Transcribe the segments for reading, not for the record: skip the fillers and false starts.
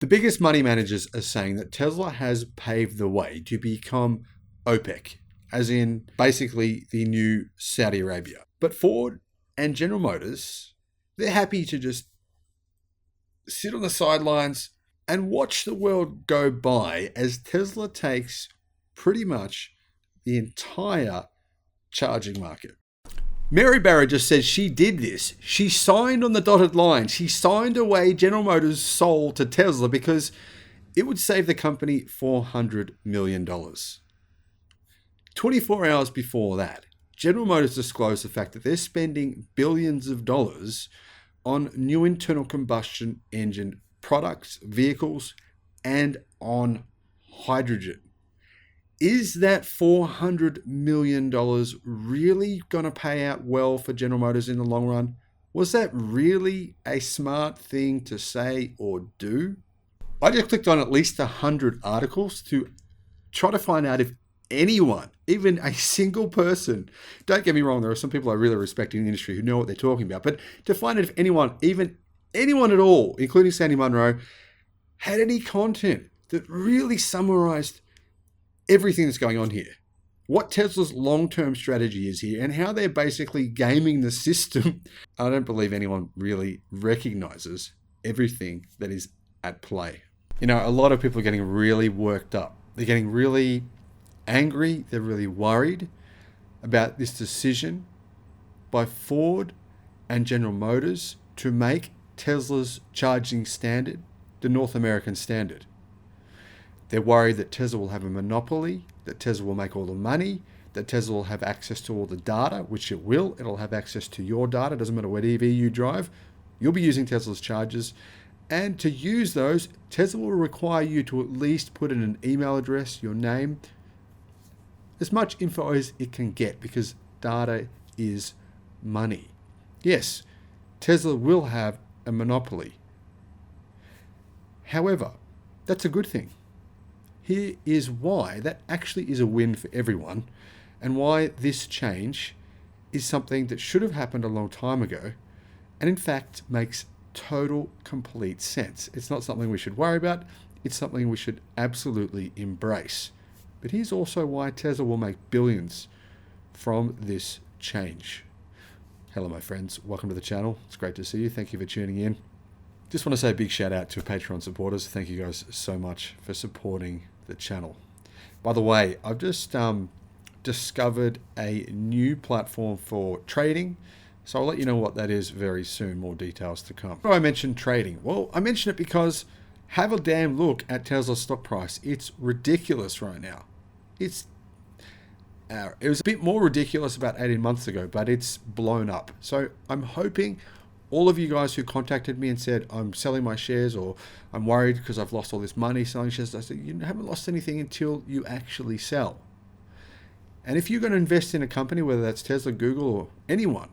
The biggest money managers are saying that Tesla has paved the way to become OPEC, as in basically the new Saudi Arabia. But Ford and General Motors, they're happy to just sit on the sidelines and watch the world go by as Tesla takes pretty much the entire charging market. Mary Barra just said she did this. She signed on the dotted line. She signed away General Motors' soul to Tesla because it would save the company $400 million. 24 hours before that, General Motors disclosed the fact that they're spending billions of dollars on new internal combustion engine products, vehicles, and on hydrogen. Is that $400 million really going to pay out well for General Motors in the long run? Was that really a smart thing to say or do? I just clicked on at least 100 articles to try to find out if anyone, even a single person, don't get me wrong, there are some people I really respect in the industry who know what they're talking about, but to find out if anyone, even anyone at all, including Sandy Munro, had any content that really summarized everything that's going on here, what Tesla's long-term strategy is here, and how they're basically gaming the system. I don't believe anyone really recognizes everything that is at play. You know, a lot of people are getting really worked up. They're getting really angry. They're really worried about this decision by Ford and General Motors to make Tesla's charging standard the North American standard. They're worried that Tesla will have a monopoly, that Tesla will make all the money, that Tesla will have access to all the data, which it will. It'll have access to your data. It doesn't matter what EV you drive. You'll be using Tesla's chargers. And to use those, Tesla will require you to at least put in an email address, your name, as much info as it can get, because data is money. Yes, Tesla will have a monopoly. However, that's a good thing. Here is why that actually is a win for everyone, and why this change is something that should have happened a long time ago, and in fact makes total, complete sense. It's not something we should worry about. It's something we should absolutely embrace. But here's also why Tesla will make billions from this change. Hello, my friends. Welcome to the channel. It's great to see you. Thank you for tuning in. Just want to say a big shout out to Patreon supporters. Thank you guys so much for supporting the channel. By the way, I've just discovered a new platform for trading. So I'll let you know what that is very soon. More details to come. Why do I mention trading? Well, I mention it because have a damn look at Tesla's stock price. It's ridiculous right now. It was a bit more ridiculous about 18 months ago, but it's blown up. So I'm hoping all of you guys who contacted me and said, I'm selling my shares, or I'm worried because I've lost all this money selling shares, I said, you haven't lost anything until you actually sell. And if you're going to invest in a company, whether that's Tesla, Google, or anyone,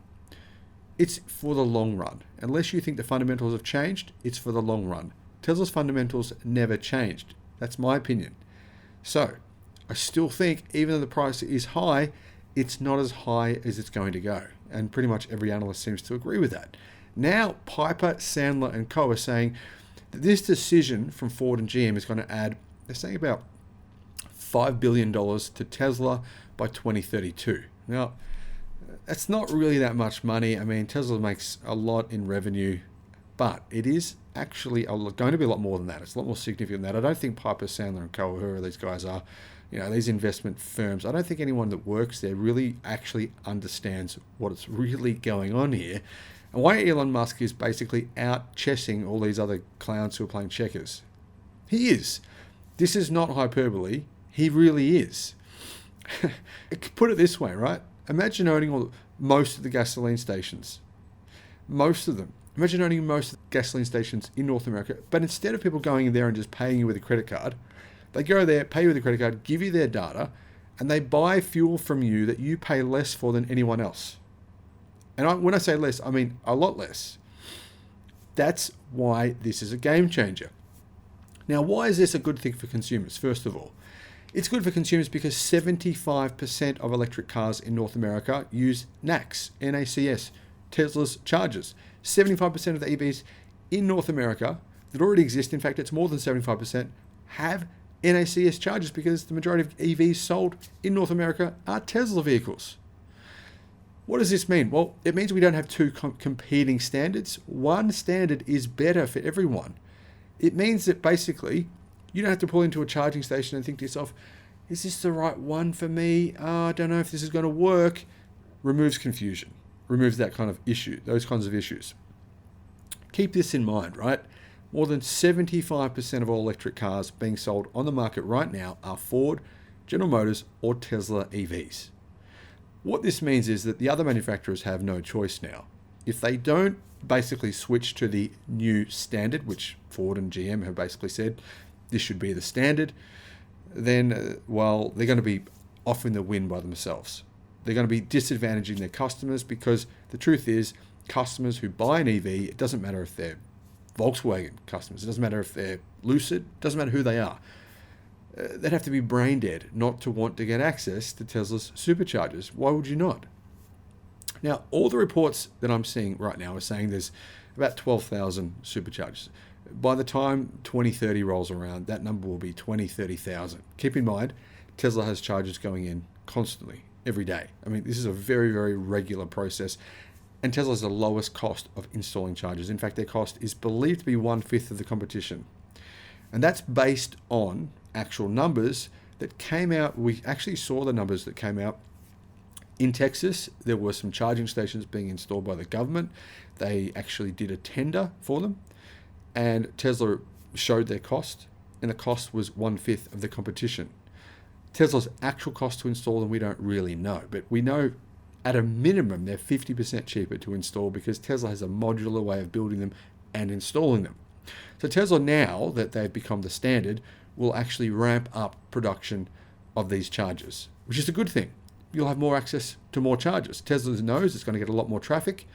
it's for the long run. Unless you think the fundamentals have changed, it's for the long run. Tesla's fundamentals never changed. That's my opinion. So I still think even though the price is high, it's not as high as it's going to go. And pretty much every analyst seems to agree with that. Now, Piper, Sandler, and Co. are saying that this decision from Ford and GM is going to add, they're saying about $5 billion to Tesla by 2032. Now, that's not really that much money. I mean, Tesla makes a lot in revenue, but it is actually going to be a lot more than that. It's a lot more significant than that. I don't think Piper, Sandler, and Co., whoever these guys are, you know, these investment firms, I don't think anyone that works there really actually understands what's really going on here, and why Elon Musk is basically out chessing all these other clowns who are playing checkers. He is. This is not hyperbole. He really is. Put it this way, right? Imagine owning most of the gasoline stations. Most of them. Imagine owning most of the gasoline stations in North America, but instead of people going in there and just paying you with a credit card, they go there, pay you with a credit card, give you their data, and they buy fuel from you that you pay less for than anyone else. And when I say less, I mean a lot less. That's why this is a game changer. Now, why is this a good thing for consumers? First of all, it's good for consumers because 75% of electric cars in North America use NACS, N-A-C-S, Tesla's chargers. 75% of the EVs in North America that already exist, in fact, it's more than 75%, have NACS chargers because the majority of EVs sold in North America are Tesla vehicles. What does this mean? Well, it means we don't have two competing standards. One standard is better for everyone. It means that basically you don't have to pull into a charging station and think to yourself, is this the right one for me? I don't know if this is going to work. Removes confusion, removes that kind of issue, those kinds of issues. Keep this in mind, right? More than 75% of all electric cars being sold on the market right now are Ford, General Motors, or Tesla EVs. What this means is that the other manufacturers have no choice now. If they don't basically switch to the new standard, which Ford and GM have basically said this should be the standard, then, well, they're going to be off in the wind by themselves. They're going to be disadvantaging their customers because the truth is, customers who buy an EV, it doesn't matter if they're Volkswagen customers, it doesn't matter if they're Lucid, it doesn't matter who they are. They'd have to be brain dead not to want to get access to Tesla's superchargers. Why would you not? Now, all the reports that I'm seeing right now are saying there's about 12,000 superchargers. By the time 2030 rolls around, that number will be 20, 30,000. Keep in mind, Tesla has chargers going in constantly, every day. I mean, this is a very, very regular process. And Tesla has the lowest cost of installing chargers. In fact, their cost is believed to be 1/5 of the competition. And that's based on actual numbers that came out. We actually saw the numbers that came out in Texas. There were some charging stations being installed by the government. They actually did a tender for them, and Tesla showed their cost, and the cost was 1/5 of the competition. Tesla's actual cost to install them, we don't really know, but we know at a minimum they're 50% cheaper to install because Tesla has a modular way of building them and installing them. So Tesla, now that they've become the standard, will actually ramp up production of these chargers, which is a good thing. You'll have more access to more chargers. Tesla knows it's going to get a lot more traffic,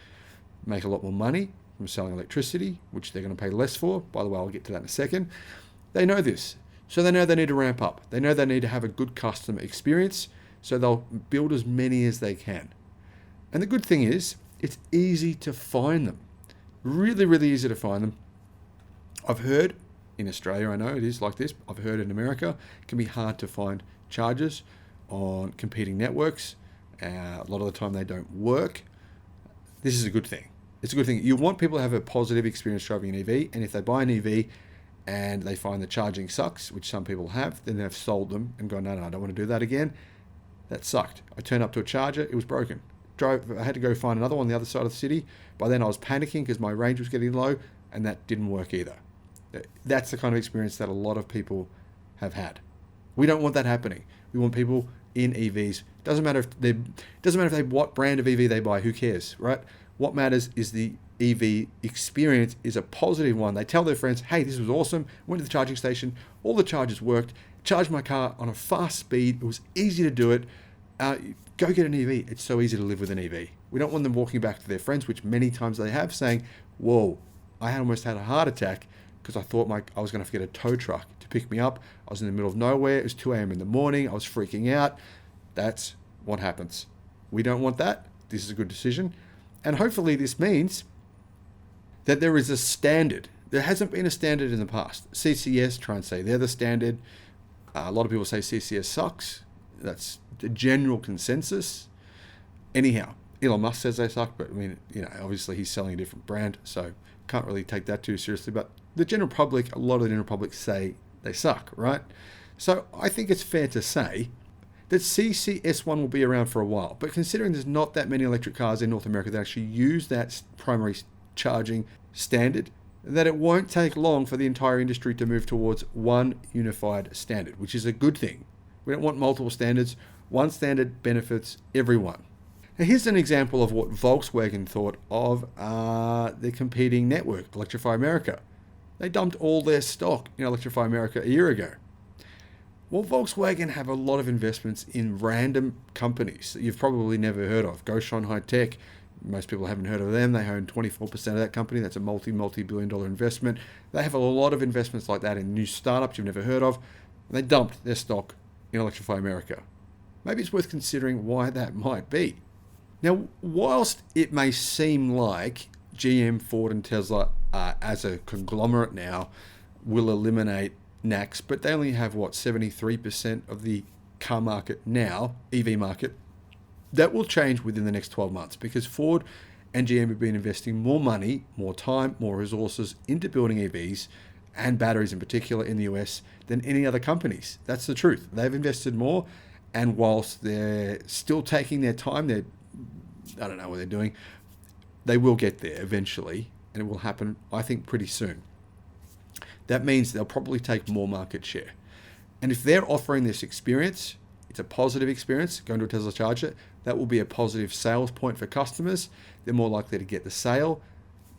make a lot more money from selling electricity, which they're going to pay less for. By the way, I'll get to that in a second. They know this. So they know they need to ramp up. They know they need to have a good customer experience, so they'll build as many as they can. And the good thing is, it's easy to find them. Really, really easy to find them. I've heard in Australia, I know it is like this. I've heard in America, it can be hard to find chargers on competing networks. A lot of the time they don't work. This is a good thing. It's a good thing. You want people to have a positive experience driving an EV, and if they buy an EV and they find the charging sucks, which some people have, then they've sold them and gone, no, I don't want to do that again. That sucked. I turned up to a charger, it was broken. I had to go find another one on the other side of the city. By then I was panicking because my range was getting low, and that didn't work either. That's the kind of experience that a lot of people have had. We don't want that happening. We want people in EVs. Doesn't matter what brand of EV they buy. Who cares, right? What matters is the EV experience is a positive one. They tell their friends, hey, this was awesome. Went to the charging station. All the chargers worked. Charged my car on a fast speed. It was easy to do it. Go get an EV. It's so easy to live with an EV. We don't want them walking back to their friends, which many times they have, saying, whoa, I almost had a heart attack because I thought I was going to get a tow truck to pick me up. I was in the middle of nowhere. It was 2 a.m. in the morning. I was freaking out. That's what happens. We don't want that. This is a good decision. And hopefully this means that there is a standard. There hasn't been a standard in the past. CCS try and say they're the standard. A lot of people say CCS sucks. That's the general consensus. Anyhow, Elon Musk says they suck, but I mean, obviously he's selling a different brand, so can't really take that too seriously. But the general public, a lot of the general public say they suck, right? So I think it's fair to say that CCS1 will be around for a while. But considering there's not that many electric cars in North America that actually use that primary charging standard, that it won't take long for the entire industry to move towards one unified standard, which is a good thing. We don't want multiple standards. One standard benefits everyone. Now here's an example of what Volkswagen thought of the competing network, Electrify America. They dumped all their stock in Electrify America a year ago. Well, Volkswagen have a lot of investments in random companies that you've probably never heard of. Goshon High Tech, most people haven't heard of them. They own 24% of that company. That's a multi-billion dollar investment. They have a lot of investments like that in new startups you've never heard of. And they dumped their stock in Electrify America. Maybe it's worth considering why that might be. Now, whilst it may seem like GM, Ford and Tesla as a conglomerate now will eliminate NACS, but they only have, 73% of the car market now, EV market. That will change within the next 12 months because Ford and GM have been investing more money, more time, more resources into building EVs and batteries in particular in the US than any other companies. That's the truth. They've invested more, and whilst they're still taking their time, I don't know what they're doing, they will get there eventually, and it will happen, I think, pretty soon. That means they'll probably take more market share. And if they're offering this experience, it's a positive experience, going to a Tesla charger, that will be a positive sales point for customers. They're more likely to get the sale.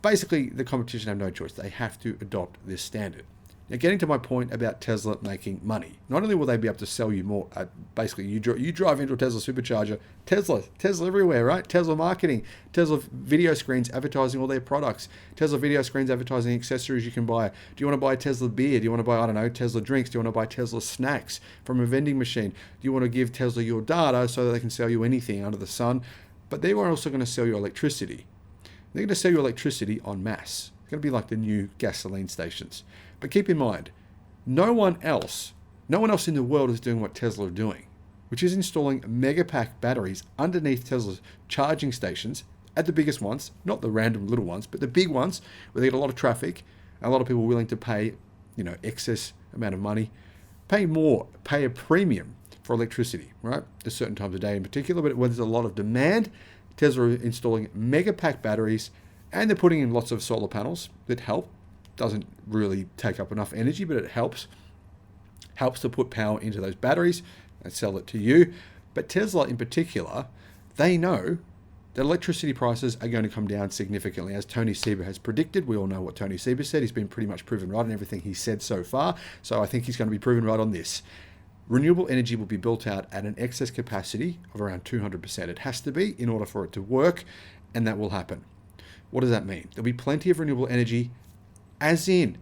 Basically, the competition have no choice. They have to adopt this standard. Now, getting to my point about Tesla making money, not only will they be able to sell you more, basically you drive into a Tesla supercharger, Tesla everywhere, right? Tesla marketing, Tesla video screens advertising all their products, Tesla video screens advertising accessories you can buy. Do you want to buy Tesla beer? Do you want to buy, I don't know, Tesla drinks? Do you want to buy Tesla snacks from a vending machine? Do you want to give Tesla your data so that they can sell you anything under the sun? But they are also going to sell you electricity. They're going to sell you electricity en masse. It's going to be like the new gasoline stations. But keep in mind, no one else in the world is doing what Tesla are doing, which is installing megapack batteries underneath Tesla's charging stations at the biggest ones, not the random little ones, but the big ones where they get a lot of traffic, and a lot of people willing to pay, excess amount of money, pay a premium for electricity, right? There's certain times of day in particular, but when there's a lot of demand, Tesla are installing megapack batteries, and they're putting in lots of solar panels that help. Doesn't really take up enough energy, but it helps to put power into those batteries and sell it to you. But Tesla in particular, they know that electricity prices are going to come down significantly, as Tony Seba has predicted. We all know what Tony Seba said. He's been pretty much proven right in everything he said so far. So I think he's going to be proven right on this. Renewable energy will be built out at an excess capacity of around 200%. It has to be in order for it to work, and that will happen. What does that mean? There'll be plenty of renewable energy, as in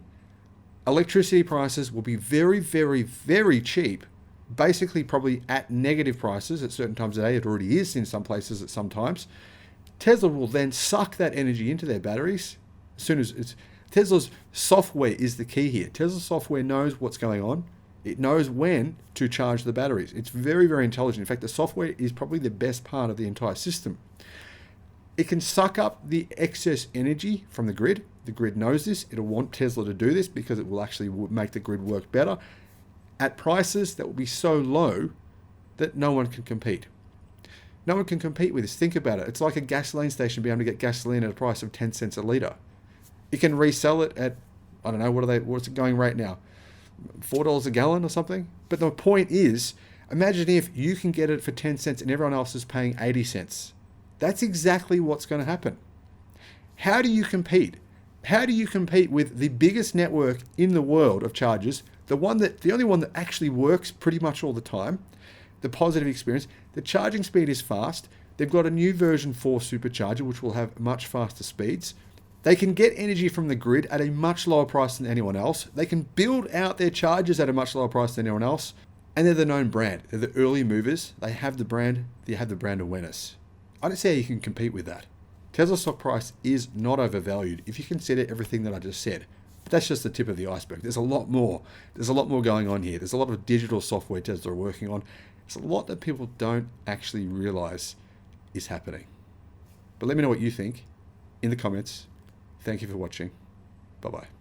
electricity prices will be very, very, very cheap, basically probably at negative prices at certain times of day. It already is in some places at some times. Tesla will then suck that energy into their batteries. As soon as Tesla's software is the key here. Tesla's software knows what's going on. It knows when to charge the batteries. It's very, very intelligent. In fact, the software is probably the best part of the entire system. It can suck up the excess energy from the grid. The grid knows this. It'll want Tesla to do this because it will actually make the grid work better at prices that will be so low that no one can compete. No one can compete with this. Think about it. It's like a gasoline station being able to get gasoline at a price of 10 cents a litre. It can resell it at, I don't know, what's it going right now? $4 a gallon or something? But the point is, imagine if you can get it for 10 cents and everyone else is paying 80 cents. That's exactly what's going to happen. How do you compete? How do you compete with the biggest network in the world of chargers, the only one that actually works pretty much all the time, the positive experience? The charging speed is fast. They've got a new version 4 supercharger, which will have much faster speeds. They can get energy from the grid at a much lower price than anyone else. They can build out their chargers at a much lower price than anyone else. And they're the known brand. They're the early movers. They have the brand. They have the brand awareness. I don't see how you can compete with that. Tesla's stock price is not overvalued if you consider everything that I just said. But that's just the tip of the iceberg. There's a lot more. There's a lot more going on here. There's a lot of digital software Tesla are working on. There's a lot that people don't actually realize is happening. But let me know what you think in the comments. Thank you for watching. Bye-bye.